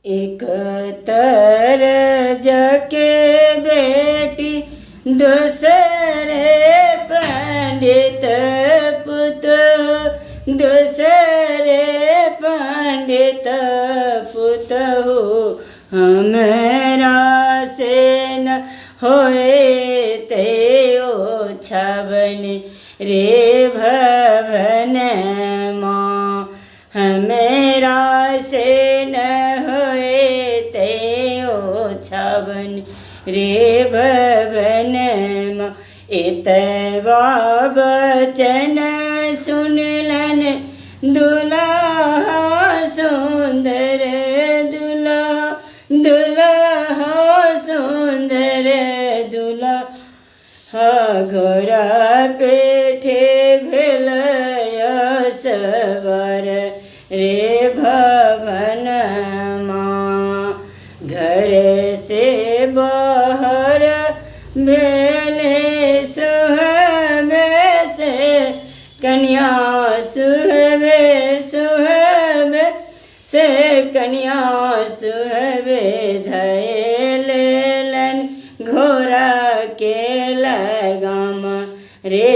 एक तरज के बेटी दूसरे पंडित पुत, दूसरे पंडित पुत हो। हमरा से न होए ते ओछावन रे भवन माँ, हमरा से न होए ते ओछावन रे भवन माँ। एतवा वचन सुनलन दुल्हा सुंदर, दुल्हा दुल्हा सुंदर दुल्हा। घोड़ा पेठे भेलय सवार रे भवन माँ, घर से बाहर भेले सुहबे से कन्या, सुहबे सुहबे से कन्या, सुहबे धैलेलन घोड़ा के लगाम रे